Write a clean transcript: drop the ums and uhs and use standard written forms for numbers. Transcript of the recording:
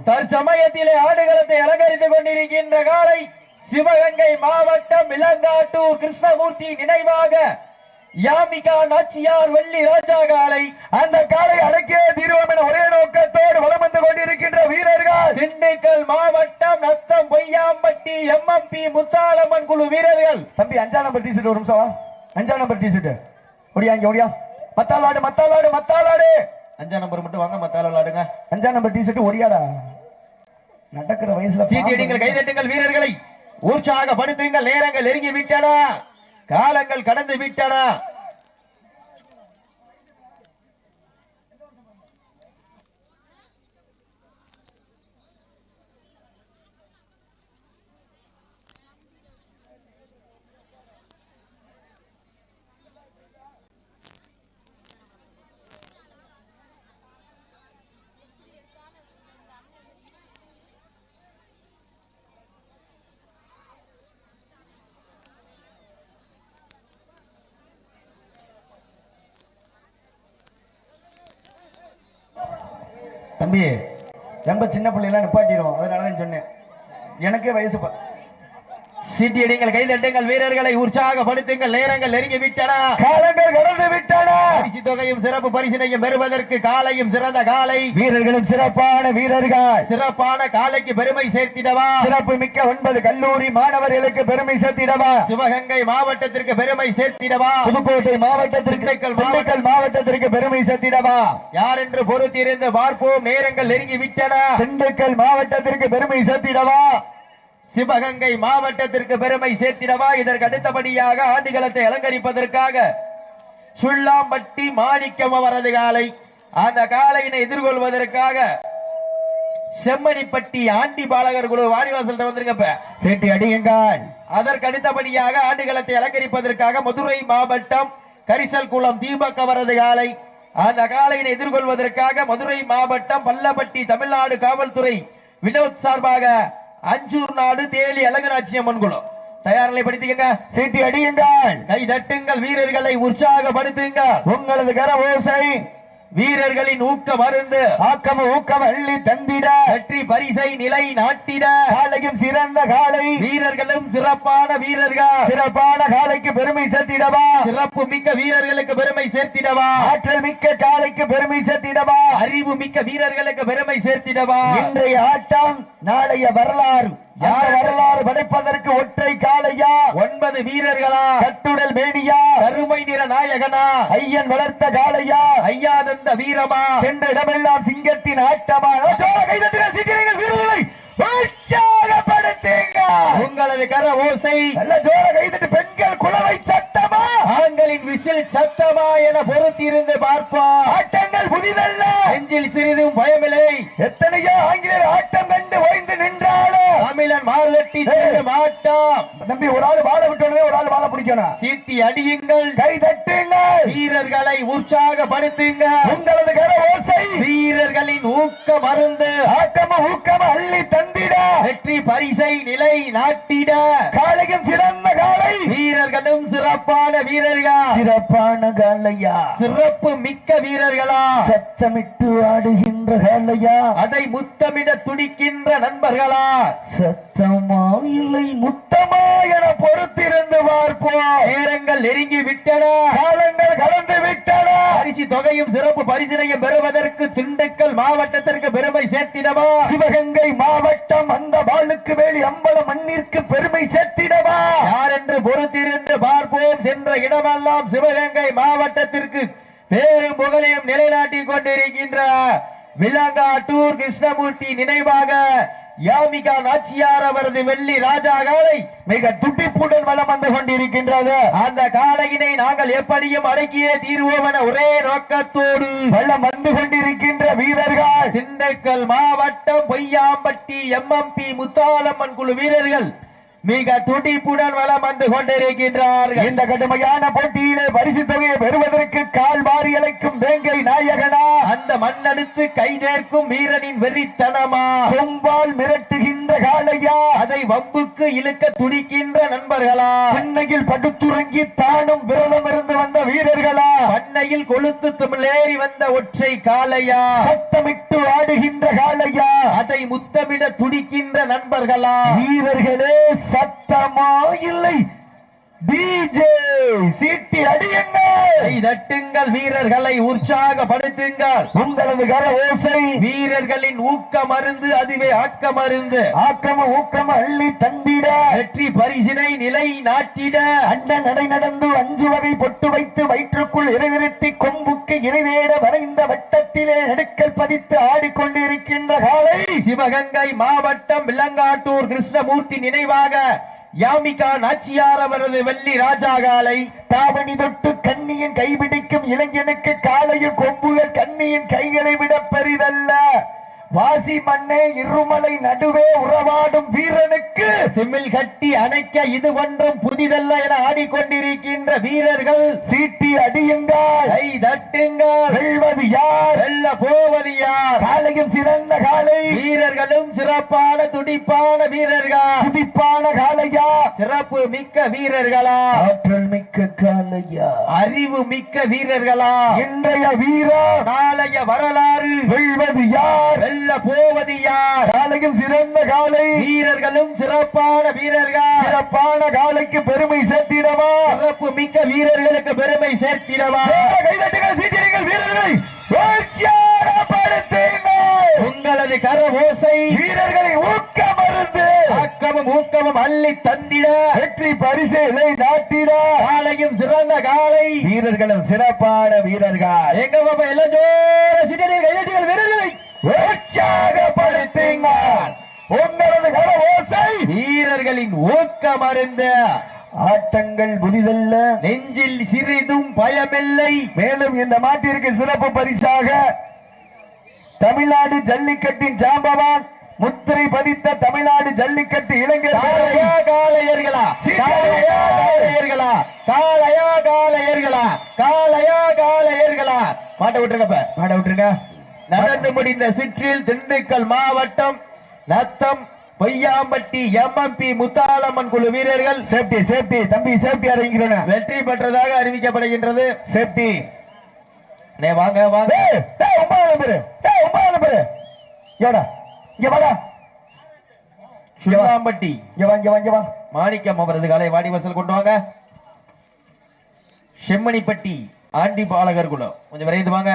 தற்சமயத்திலே ஆடுகளத்தை அலங்கரித்துக் கொண்டிருக்கின்ற காலை சிவகங்கை மாவட்டம் விலங்காட்டூர் கிருஷ்ணமூர்த்தி நினைவாக யாமிகா நாச்சியார் வெள்ளி ராஜா காலை. அந்த காலை அடக்கிய தீர்வோம் என ஒரே நோக்கத்தோடு வலம் வந்து கொண்டிருக்கின்ற வீரர்கள் திண்டுக்கல் மாவட்டம் நத்தம் பொய்யாம்பட்டி எம்எம்பி முத்தாலம்மன் குழு வீரர்கள். தம்பி 5ஆம் நம்பர் டி ஷர்ட் ஒரு நிமிஷம். 5ஆம் நம்பர் டி ஷர்ட் ஒடியா இங்க ஒடியா. மத்தாலாடு மத்தாலாடு மத்தாலாடு 5ஆம் நம்பர் மட்டும் வாங்க, மத்தால விளையாடுங்க. 5ஆம் நம்பர் டி ஷர்ட் ஒடியாடா. நடக்கிற வயசுல சீட்டியடிங்கள், கைதட்டுங்கள், வீரர்களை உற்சாகப்படுத்துங்கள். நேரங்கள் நெருங்கி விட்டன, காலங்கள் கடந்து விட்டன. தம்பி ரொம்ப சின்ன பிள்ளைலாம் நிப்பாட்டிடும், அதனாலதான் சொன்னேன். எனக்கே வயசு. சீட்டியடிங்கள், கைதட்டுங்கள், வீரர்களை உற்சாகப்படுத்துங்கள். நேரங்கள் நெருங்கி விட்டன, காலங்கள் கடந்து விட்டன. பரிசு தொகையும் சிறப்பு பரிசினையும் பெறுவதற்கு காலையும் சிறந்த காலை, வீரர்களும் சிறப்பான வீரர்கள். சிறப்பான காலைக்கு பெருமை சேர்த்திடவா, சிறப்பு மிக்க 9 கல்லூரி மாணவர்களுக்கு பெருமை சேர்த்திடவா, சிவகங்கை மாவட்டத்திற்கு பெருமை சேர்த்திடவா, புதுக்கோட்டை மாவட்டத்திற்கு மாவட்டத்திற்கு பெருமை சேர்த்திடவா. யார் என்று பொறுத்திருந்து பார்ப்போம். நேரங்கள் நெருங்கி விட்டன. திண்டுக்கல் மாவட்டத்திற்கு பெருமை சேர்த்திடவா, சிவகங்கை மாவட்டத்திற்கு பெருமை சேர்த்திடவா. இதற்கு அடுத்தபடியாக ஆண்டுகளத்தை அலங்கரிப்பதற்காக சுள்ளாம்பட்டி மாணிக்கம் அவரது காலை. அந்த காலையினை எதிர்கொள்வதற்காக செம்மணிப்பட்டி ஆண்டி பாலகர் குழு வாடிவாசல் வந்திருக்க சேட்டி அடியுங்கள். அதற்கு அடுத்தபடியாக ஆண்டுகளத்தை அலங்கரிப்பதற்காக மதுரை மாவட்டம் கரிசல் குளம் தீபக் அவரது காலை. அந்த காலையினை எதிர்கொள்வதற்காக மதுரை மாவட்டம் பல்லப்பட்டி தமிழ்நாடு காவல்துறை வினோத் சார்பாக அஞ்சூர் நாடு தேலி அழகராட்சி அம்மன் குழு. தயார் நிலைப்படுத்திக்கங்க, சீட்டி அடியுங்கள், கை தட்டுங்கள், வீரர்களை உற்சாகப்படுத்துங்க. உங்களது கர ஓசை வீரர்களின் ஊக்க மருந்து, ஆக்கம் ஊக்கம் அள்ளி தந்திட, வெற்றி பரிசை நிலை நாட்டிட, காலையும் சிறந்த காலை, வீரர்களும் சிறப்பான வீரர்கள், சிறப்பான காலைக்கு பெருமை சேர்த்திடவா, சிறப்பு மிக்க வீரர்களுக்கு பெருமை சேர்த்திடவா, ஆற்றல் மிக்க காலைக்கு பெருமை சேர்த்திடவா, அறிவு மிக்க வீரர்களுக்கு பெருமை சேர்த்திடவா. இன்றைய ஆட்டம் நாளைய வரலாறு. யார் வரலாறு படைப்பதற்கு ஒற்றை காலையா, 9 வீரர்களா, கட்டுடல் மேனியா, கருமை நிற நாயகனா, ஐயன் வளர்த்த காலையா, ஐயா தந்த வீரமா, சென்ற இடமெல்லாம் சிங்கத்தின் ஆட்டமா. வீரர்களை உற்சாகப்படுத்துங்க. உங்களது கர ஓசை நல்ல ஜோர கைதட்டு. பெண்கள் குளவை சத்தமா, ஆண்களின் விசில் சத்தமா என பொறுத்திருந்து பார்ப்போம். ஆட்டங்கள் புதிதல்ல, நெஞ்சில் சிறிதும் பயமில்லை. எத்தனையோ ஆங்கிலேயர் ஆட்டம் கண்டு ஓய்ந்து நின்றாலும் தமிழன் மாறுதட்டி மாட்டாம். தம்பி ஒரு ஆள் வாழ விட்டோடனே ஒரு ஆள் வாழ பிடிக்கணும். சீட்டி அடியுங்கள், கை தட்டுங்கள், வீரர்களை உற்சாகப்படுத்துங்க. உங்களது கர ஓசை வீரர்களின் ஊக்க மருந்து, ஆக்கம ஊக்கம அள்ளி தந்திட, வெற்றி பரிசை நிலை நாட்டிட, காலையும் சிறந்த காலை, வீரர்களும் சிறப்பான வீரர்கள், சிறப்பான காலையா, சிறப்பு மிக்க வீரர்களா, சத்தமிட்டு ஆடுகின்ற காலையா, அதை முத்தமிட துடிக்கின்ற நண்பர்களா, சத்தமா இல்லை முத்தமா என பொறுத்திருந்து பார்ப்போம். நேரங்கள் நெருங்கி விட்டன, காலங்கள் கடந்து விட்டன. பரிசு தொகையும் சிறப்பு பரிசினையும் பெறுவதற்கு திண்டுக்கல் மாவட்டத்திற்கு பெருமை சேர்த்திடவா, சிவகங்கை மாவட்டம் அந்த பாலுக்கு வேலி அம்பல மண்ணிற்கு பெருமை சேர்த்திடவா. யார் என்று பொறுத்திருந்து பார்ப்போம். சென்ற இடமெல்லாம் சிவகங்கை மாவட்டத்திற்கு பேரும் புகழையும் நிலைநாட்டிக் கொண்டிருக்கின்ற விலங்காட்டூர் கிருஷ்ணமூர்த்தி நினைவாக யாமிகா நாச்சியார் அவரது வெள்ளி ராஜா காலை மிக துடிப்புடன் வலம் வந்து கொண்டிருக்கின்றது. அந்த காலையினை நாங்கள் எப்படியும் அடக்கியே தீர்வோம் என ஒரே நோக்கத்தோடு வலம் வந்து கொண்டிருக்கின்ற வீரர்கள் திண்டுக்கல் மாவட்டம் பொய்யாம்பட்டி எம்எம்பி முத்தாலம்மன் குழு வீரர்கள் மிக துடிப்புடன் வலம் வந்து கொண்டிருக்கின்றார்கள். இந்த கடுமையான போட்டியிலே பரிசு தொகையை பெறுவதற்கு கால் வாரி அழைக்கும் வேங்கை நாயகனா, அந்த மண்ணெடுத்து கைதேர்க்கும் வீரனின் வெறித்தனமா, கொம்பால் மிரட்டுகின்ற ஆடுகின்ற காளையா, அதை வம்புக்கு இழுக்க துடிக்கின்ற நண்பர்களா, பண்ணையில் படுத்துறங்கி தானும் விரதம் இருந்து வந்த வீரர்களா, பண்ணையில் கொளுத்து தமிழேறி வந்த ஒற்றை காளையா, சத்தமிட்டு ஆடுகின்ற காளையா, அதை முத்தமிட துடிக்கின்ற நண்பர்களா, வீரர்களே சத்தமா இல்லை, டிஜே சீட்டி அடியுங்கள், கை தட்டுங்கள், வீரர்களை உற்சாகப்படுத்துங்கள். உங்களது கர ஓசை வீரர்களின் ஊக்க மருந்து, அதுவே ஆக்க மருந்து. ஆக்கம ஊக்கம அள்ளி தந்திட, வெற்றி பரிசினை நிலை நாட்டிட, அண்ட நடை நடந்து 5 வகை பொட்டு வைத்து வயிற்றுக்குள் இறைநிறுத்தி கொம்புக்கு இறைவேட வரைந்த வட்டத்திலே நடுக்கல் பதித்து ஆடிக்கொண்டிருக்கின்ற காலை சிவகங்கை மாவட்டம் விலங்காட்டூர் கிருஷ்ணமூர்த்தி நினைவாக யாமிகா நாச்சியார் அவரது வெள்ளி ராஜா காலை. தாவணி தொட்டு கண்ணியின் கைபிடிக்கும் இளைஞனுக்கு காலையில் கொம்புகள் கண்ணியின் கைகளை விட பெரிதல்ல. வாசி மண்ணே இருமலை நடுவே உறவாடும் வீரனுக்கு திமில் கட்டி அணைக்க இது ஒன்றும் புதிதல்ல என ஆடிக்கொண்டிருக்கின்ற வீரர்கள் சீட்டி அடியுங்கள், கை தட்டுங்கள். வெல்வது யார், வெல்ல போவது யார்? காலையும் சிறந்த காலை, வீரர்களும் சிறப்பான துடிப்பான வீரர்கள், துடிப்பான காலையா, சிறப்பு மிக்க வீரர்களா, ஆற்றல் மிக்க காலையா, அறிவு மிக்க வீரர்களா, இன்றைய வீரர் நாளைய வரலாறு, வெல்வது யார், வெல்ல போவது யார்? காலையும் சிறந்த காலை, வீரர்களும் சிறப்பான வீரர்கள், சிறப்பான காலைக்கு பெருமை சேர்த்திடவா, சிறப்பு மிக்க வீரர்களுக்கு பெருமை சேர்த்திடவா? கைதட்டுகள், சீட்டிடுங்கள், வீரர்களை உற்சாகப்படுத்துங்கள். உங்களது கர ஓசை வீரர்களை ஊக்கமருந்து ஆக்கமும் ஊக்கமும் அள்ளி தந்திட, வெற்றி பரிசை நாட்டிட, காலையும் சிறந்த காலை, வீரர்களும் சிறப்பான வீரர்கள், எங்க பாப்பா எல்லாம் ஜோர சிட்டிகள் கைதட்டுகள், வீரர்களை உற்சாகப்படுத்துங்கள். உங்களது கர ஓசை வீரர்களின் ஊக்கம் அருந்த ஆட்டங்கள் புதிதல்ல, நெஞ்சில் சிறிதும் பயமில்லை. மேலும் இந்த மாட்டிற்கு சிறப்பு பரிசாக தமிழ்நாடு ஜல்லிக்கட்டின் ஜாம்பவான் முத்திரை பதித்த தமிழ்நாடு ஜல்லிக்கட்டு இளைஞர் காளையா காளையர்களா, காளையா காளையர்களா, காளையா காளையர்களா, காளையா காளையர்களா, மாட்ட விட்டுருக்கப்ப மாட விட்டுருங்க. நடந்து முடிந்த சிற்றில் திண்டுக்கல் மாவட்டம் நத்தம் பொய்யாம்பட்டி எம்எம்பி முத்தாலம்மன் குழு வீரர்கள் சேப்டி சேப்டி தம்பி சேப்டி அறிகிறேன், வெற்றி பெற்றதாக அறிவிக்கப்படுகின்றது. சேப்டி வாங்க வாங்க. 9 பேரு, 9 பேரு, எவடா இங்க வாடா, சுல்லாம்பட்டி இங்க வா, இங்க வா, இங்க வா. மாணிக்கம் அவரது காலை வாடிவாசல் கொண்டு வாங்க. செம்மணிப்பட்டி ஆண்டி பாலகர் குழு கொஞ்சம் விரைந்து வாங்க.